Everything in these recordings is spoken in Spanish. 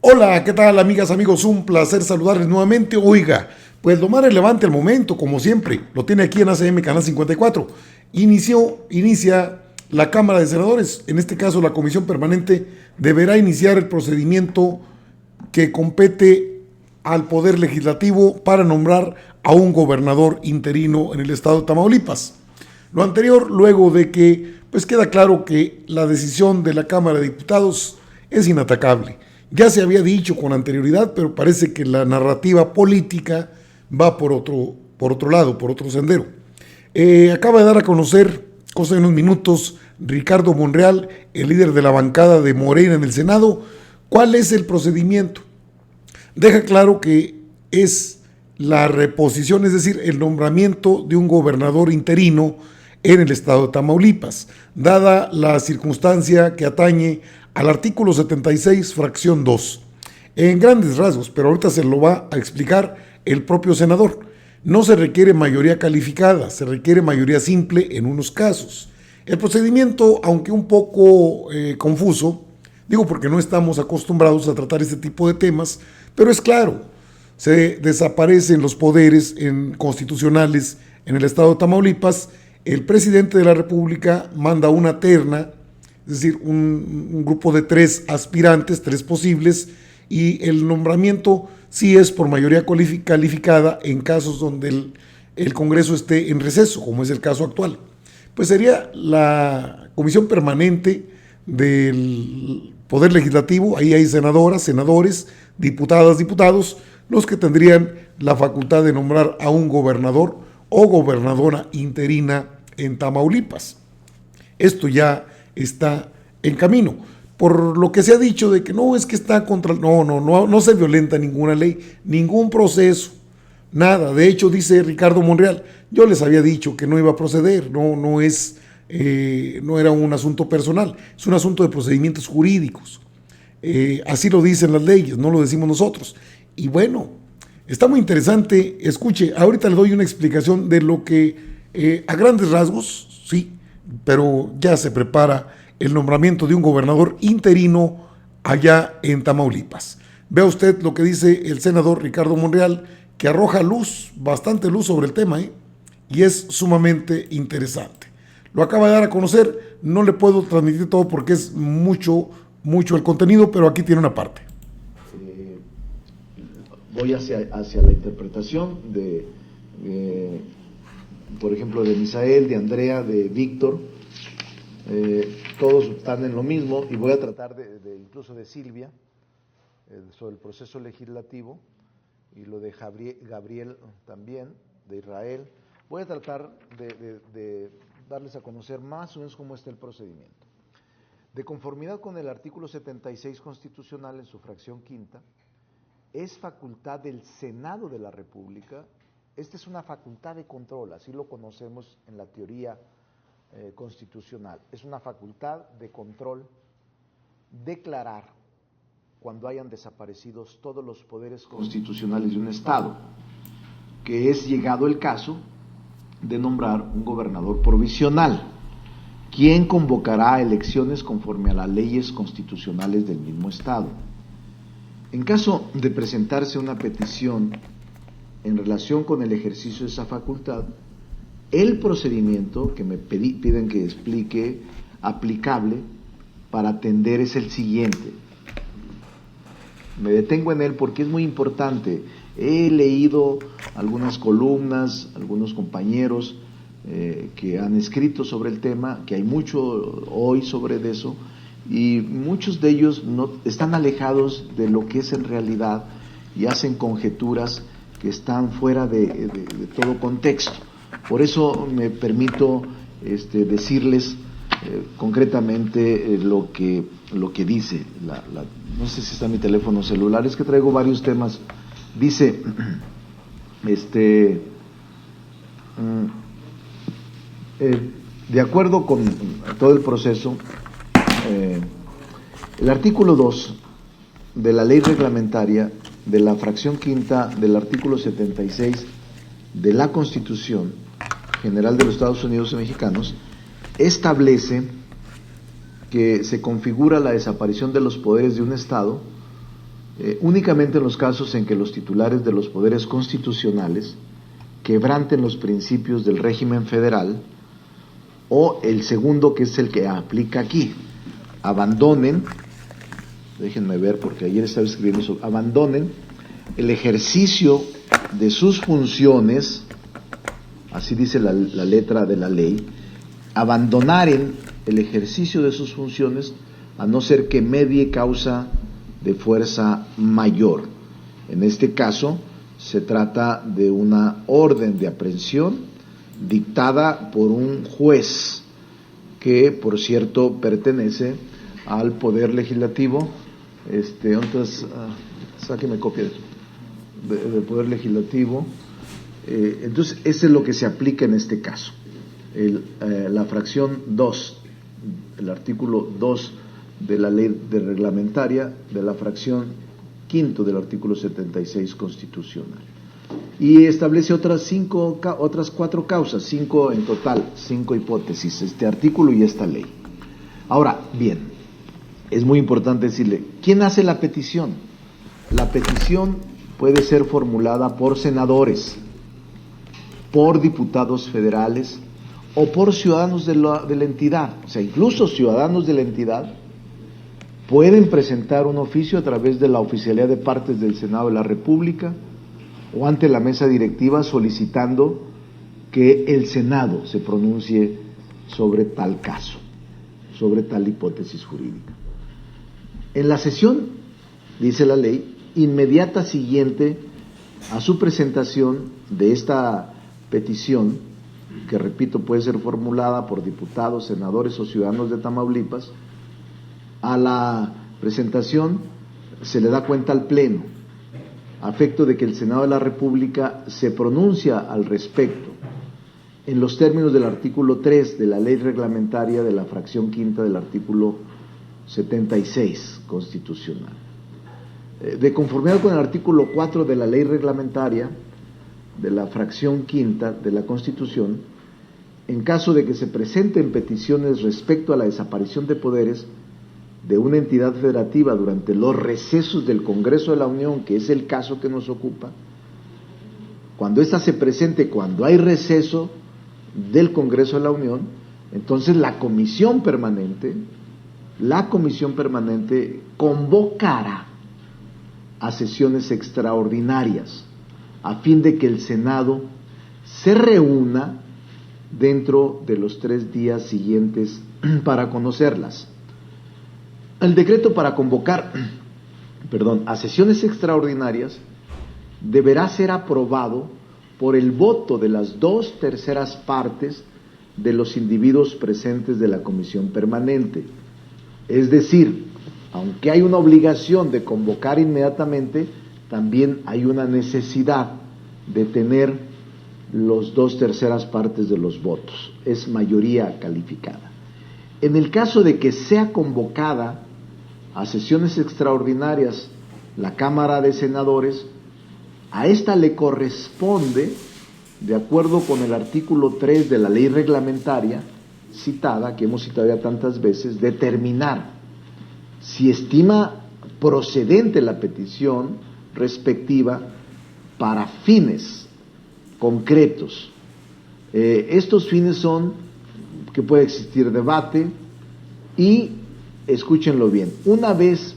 Hola, ¿qué tal amigas, amigos? Un placer saludarles nuevamente. Oiga, pues lo más relevante al momento, como siempre, lo tiene aquí en ACM Canal 54. Inicia la Cámara de Senadores, en este caso la Comisión Permanente, deberá iniciar el procedimiento que compete al Poder Legislativo para nombrar a un gobernador interino en el estado de Tamaulipas. Lo anterior, luego de que pues queda claro que la decisión de la Cámara de Diputados es inatacable. Ya se había dicho con anterioridad, pero parece que la narrativa política va por otro lado, por otro sendero. Acaba de dar a conocer, cosa de unos minutos, Ricardo Monreal, el líder de la bancada de Morena en el Senado, cuál es el procedimiento. Deja claro que es la reposición, es decir, el nombramiento de un gobernador interino en el estado de Tamaulipas, dada la circunstancia que atañe al artículo 76, fracción 2. En grandes rasgos, pero ahorita se lo va a explicar el propio senador. No se requiere mayoría calificada, se requiere mayoría simple en unos casos. El procedimiento, aunque un poco confuso, digo porque no estamos acostumbrados a tratar este tipo de temas, pero es claro, se desaparecen los poderes constitucionales en el estado de Tamaulipas. El presidente de la República manda una terna, es decir, un grupo de 3 aspirantes, 3 posibles, y el nombramiento sí es por mayoría calificada en casos donde el Congreso esté en receso, como es el caso actual. Pues sería la Comisión Permanente del Poder Legislativo, ahí hay senadoras, senadores, diputadas, diputados, los que tendrían la facultad de nombrar a un gobernador o gobernadora interina en Tamaulipas. Esto ya está en camino. Por lo que se ha dicho de que no, es que está contra... No se violenta ninguna ley, ningún proceso, nada. De hecho, dice Ricardo Monreal, yo les había dicho que no iba a proceder, no era un asunto personal, es un asunto de procedimientos jurídicos. Así lo dicen las leyes, no lo decimos nosotros. Y bueno, está muy interesante. Escuche, ahorita le doy una explicación de lo que a grandes rasgos, sí, pero ya se prepara el nombramiento de un gobernador interino allá en Tamaulipas. Vea usted lo que dice el senador Ricardo Monreal, que arroja luz, bastante luz sobre el tema, y es sumamente interesante. Lo acaba de dar a conocer, no le puedo transmitir todo porque es mucho el contenido, pero aquí tiene una parte. Voy hacia la interpretación por ejemplo, de Misael, de Andrea, de Víctor, todos están en lo mismo, y voy a tratar incluso de Silvia, sobre el proceso legislativo, y lo de Gabriel también, de Israel. Voy a tratar de darles a conocer más o menos cómo está el procedimiento. De conformidad con el artículo 76 constitucional en su fracción quinta, es facultad del Senado de la República. Esta es una facultad de control, así lo conocemos en la teoría constitucional. Es una facultad de control declarar cuando hayan desaparecido todos los poderes constitucionales de un Estado, que es llegado el caso de nombrar un gobernador provisional, quien convocará elecciones conforme a las leyes constitucionales del mismo Estado. En caso de presentarse una petición en relación con el ejercicio de esa facultad, el procedimiento que me piden que explique aplicable para atender es el siguiente. Me detengo en él porque es muy importante. He leído algunas columnas, algunos compañeros que han escrito sobre el tema, que hay mucho hoy sobre eso, y muchos de ellos no están alejados de lo que es en realidad y hacen conjeturas que están fuera de todo contexto. Por eso me permito decirles concretamente lo que dice. No sé si está mi teléfono celular, es que traigo varios temas. Dice, de acuerdo con todo el proceso, el artículo 2 de la ley reglamentaria de la fracción quinta del artículo 76 de la Constitución General de los Estados Unidos Mexicanos establece que se configura la desaparición de los poderes de un Estado únicamente en los casos en que los titulares de los poderes constitucionales quebranten los principios del régimen federal, o el segundo, que es el que aplica aquí, abandonen, déjenme ver porque ayer estaba escribiendo eso, abandonen el ejercicio de sus funciones, así dice la letra de la ley, abandonaren el ejercicio de sus funciones a no ser que medie causa de fuerza mayor. En este caso se trata de una orden de aprehensión dictada por un juez que, por cierto, pertenece al Poder Legislativo. Entonces, sáqueme copia del Poder Legislativo. Entonces, eso es lo que se aplica en este caso. La fracción 2, el artículo 2 de la ley reglamentaria, de la fracción quinto del artículo 76 constitucional. Y establece otras 4 causas, 5 en total, 5 hipótesis, este artículo y esta ley. Ahora, bien, es muy importante decirle, ¿quién hace la petición? La petición puede ser formulada por senadores, por diputados federales o por ciudadanos de la entidad. O sea, incluso ciudadanos de la entidad pueden presentar un oficio a través de la Oficialía de Partes del Senado de la República o ante la mesa directiva solicitando que el Senado se pronuncie sobre tal caso, sobre tal hipótesis jurídica. En la sesión, dice la ley, inmediata siguiente a su presentación de esta petición, que repito puede ser formulada por diputados, senadores o ciudadanos de Tamaulipas, a la presentación se le da cuenta al Pleno, a efecto de que el Senado de la República se pronuncia al respecto en los términos del artículo 3 de la ley reglamentaria de la fracción quinta del artículo 76 constitucional. De conformidad con el artículo 4 de la ley reglamentaria de la fracción quinta de la Constitución, en caso de que se presenten peticiones respecto a la desaparición de poderes de una entidad federativa durante los recesos del Congreso de la Unión, que es el caso que nos ocupa, cuando ésta se presente, cuando hay receso del Congreso de la Unión, entonces la comisión permanente convocará a sesiones extraordinarias a fin de que el Senado se reúna dentro de los 3 días siguientes para conocerlas. El decreto para convocar, a sesiones extraordinarias deberá ser aprobado por el voto de las 2/3 partes de los individuos presentes de la comisión permanente. Es decir, aunque hay una obligación de convocar inmediatamente, también hay una necesidad de tener los 2/3 partes de los votos. Es mayoría calificada. En el caso de que sea convocada a sesiones extraordinarias la Cámara de Senadores, a esta le corresponde, de acuerdo con el artículo 3 de la ley reglamentaria citada, que hemos citado ya tantas veces, determinar si estima procedente la petición respectiva para fines concretos. Estos fines son que puede existir debate y, escúchenlo bien, una vez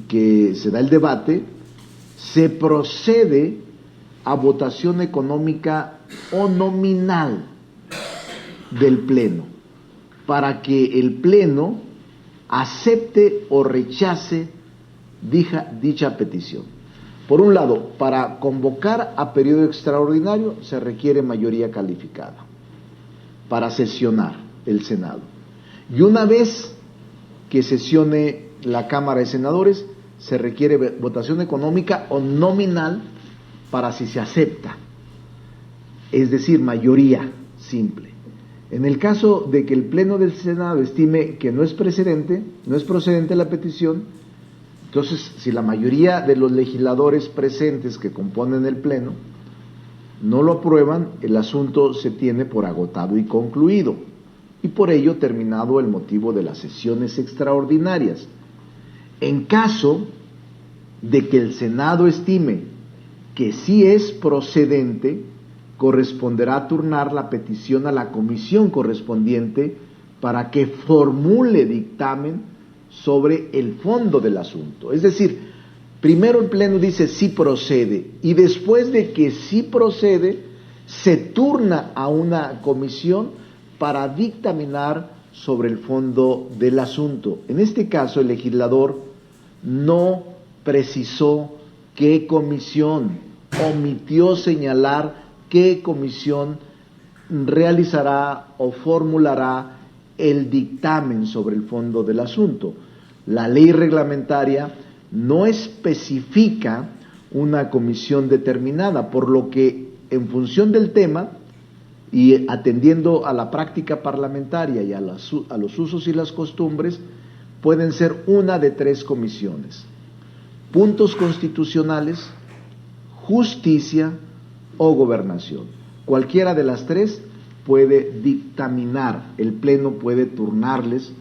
que se da el debate, se procede a votación económica o nominal del Pleno, para que el Pleno acepte o rechace dicha petición. Por un lado, para convocar a periodo extraordinario se requiere mayoría calificada para sesionar el Senado. Y una vez que sesione la Cámara de Senadores, se requiere votación económica o nominal para si se acepta, es decir, mayoría simple. En el caso de que el Pleno del Senado estime que no es procedente la petición, entonces si la mayoría de los legisladores presentes que componen el Pleno no lo aprueban, el asunto se tiene por agotado y concluido, y por ello terminado el motivo de las sesiones extraordinarias. En caso de que el Senado estime que sí es procedente, corresponderá turnar la petición a la comisión correspondiente para que formule dictamen sobre el fondo del asunto. Es decir, primero el Pleno dice sí procede, y después de que sí procede, se turna a una comisión para dictaminar sobre el fondo del asunto. En este caso, el legislador no precisó qué comisión, omitió señalar qué comisión realizará o formulará el dictamen sobre el fondo del asunto. La ley reglamentaria no especifica una comisión determinada, por lo que en función del tema y atendiendo a la práctica parlamentaria y a los usos y las costumbres, pueden ser una de tres comisiones: puntos constitucionales, justicia o gobernación. Cualquiera de las tres puede dictaminar, el Pleno puede turnarles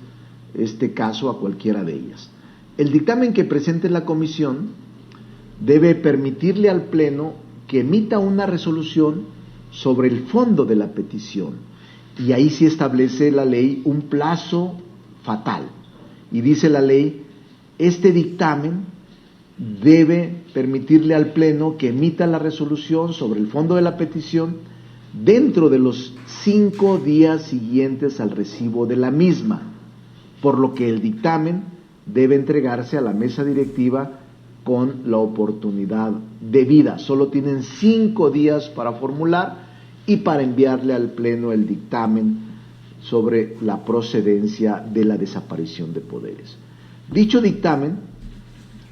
este caso a cualquiera de ellas. El dictamen que presente la comisión debe permitirle al Pleno que emita una resolución sobre el fondo de la petición, y ahí sí establece la ley un plazo fatal, y dice la ley: este dictamen debe permitirle al Pleno que emita la resolución sobre el fondo de la petición dentro de los 5 días siguientes al recibo de la misma, por lo que el dictamen debe entregarse a la mesa directiva con la oportunidad debida. Solo tienen 5 días para formular y para enviarle al Pleno el dictamen sobre la procedencia de la desaparición de poderes. Dicho dictamen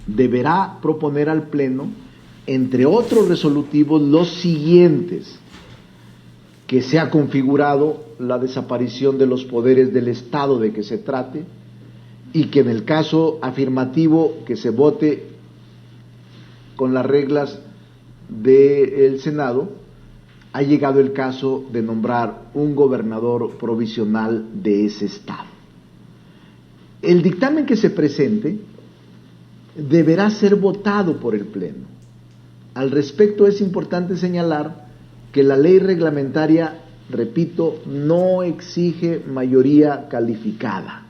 deberá proponer al Pleno, entre otros resolutivos, los siguientes: que se ha configurado la desaparición de los poderes del Estado de que se trate, y que en el caso afirmativo que se vote con las reglas del Senado, ha llegado el caso de nombrar un gobernador provisional de ese Estado. El dictamen que se presente deberá ser votado por el Pleno. Al respecto, es importante señalar que la ley reglamentaria, repito, no exige mayoría calificada,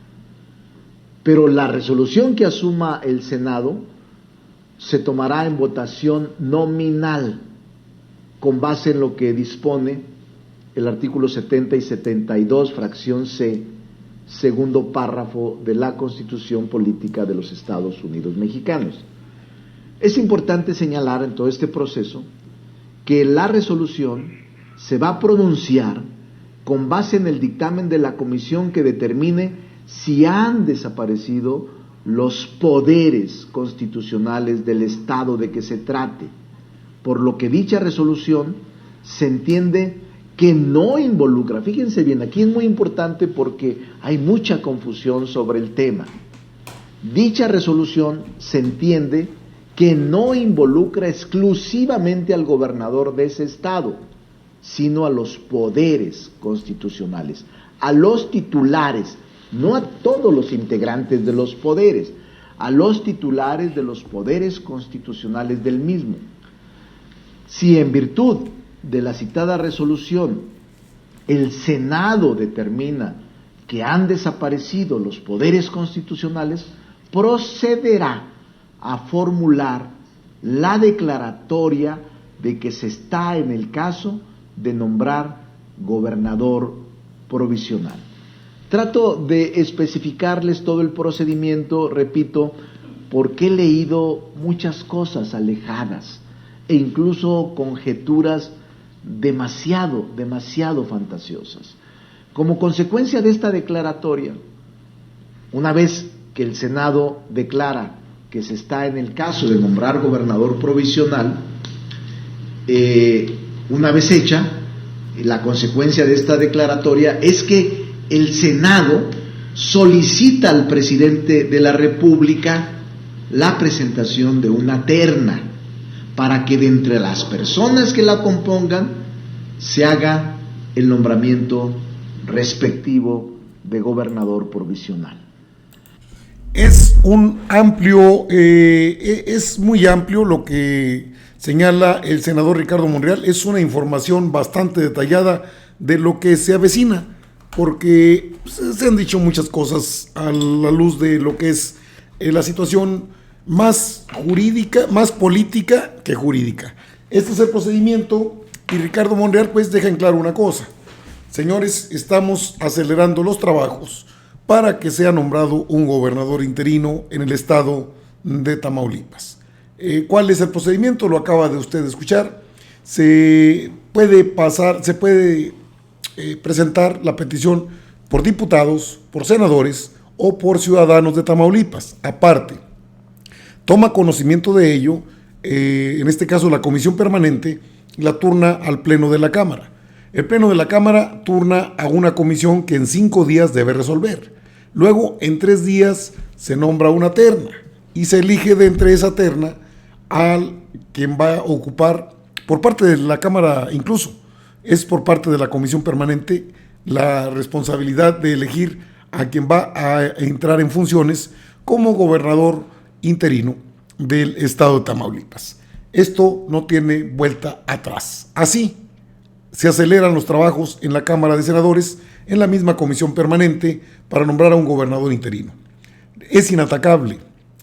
pero la resolución que asuma el Senado se tomará en votación nominal, con base en lo que dispone el artículo 70 y 72, fracción C, segundo párrafo de la Constitución Política de los Estados Unidos Mexicanos. Es importante señalar en todo este proceso que la resolución se va a pronunciar con base en el dictamen de la comisión que determine si han desaparecido los poderes constitucionales del Estado de que se trate, por lo que dicha resolución se entiende que no involucra, fíjense bien, aquí es muy importante porque hay mucha confusión sobre el tema. Dicha resolución se entiende que no involucra exclusivamente al gobernador de ese estado, sino a los poderes constitucionales, a los titulares, no a todos los integrantes de los poderes, a los titulares de los poderes constitucionales del mismo. Si en virtud de la citada resolución el Senado determina que han desaparecido los poderes constitucionales, procederá a formular la declaratoria de que se está en el caso de nombrar gobernador provisional. Trato de especificarles todo el procedimiento, repito, porque he leído muchas cosas alejadas e incluso conjeturas demasiado fantasiosas. Como consecuencia de esta declaratoria, una vez que el Senado declara que se está en el caso de nombrar gobernador provisional, una vez hecha, la consecuencia de esta declaratoria es que el Senado solicita al presidente de la República la presentación de una terna para que de entre las personas que la compongan se haga el nombramiento respectivo de gobernador provisional. Es un amplio, es muy amplio lo que señala el senador Ricardo Monreal. Es una información bastante detallada de lo que se avecina, porque se han dicho muchas cosas a la luz de lo que es la situación más jurídica, más política que jurídica. Este es el procedimiento y Ricardo Monreal pues deja en claro una cosa. Señores, estamos acelerando los trabajos para que sea nombrado un gobernador interino en el estado de Tamaulipas. ¿Cuál es el procedimiento? Lo acaba de usted escuchar. Se puede presentar la petición por diputados, por senadores o por ciudadanos de Tamaulipas. Aparte, toma conocimiento de ello, en este caso la comisión permanente, la turna al pleno de la Cámara. El pleno de la Cámara turna a una comisión que en 5 días debe resolver. Luego, en 3 días, se nombra una terna y se elige de entre esa terna al quien va a ocupar, por parte de la Cámara incluso, es por parte de la comisión permanente la responsabilidad de elegir a quien va a entrar en funciones como gobernador interino del estado de Tamaulipas. Esto no tiene vuelta atrás. Así se aceleran los trabajos en la Cámara de Senadores, en la misma comisión permanente, para nombrar a un gobernador interino. Es inatacable.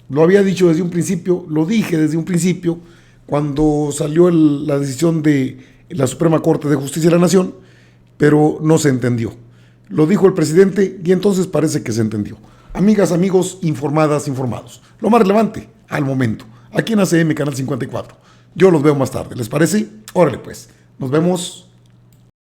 Lo había dicho desde un principio, lo dije desde un principio, cuando salió la decisión de la Suprema Corte de Justicia de la Nación, pero no se entendió. Lo dijo el presidente y entonces parece que se entendió. Amigas, amigos, informadas, informados. Lo más relevante, al momento, aquí en ACM Canal 54. Yo los veo más tarde, ¿les parece? Órale pues, nos vemos.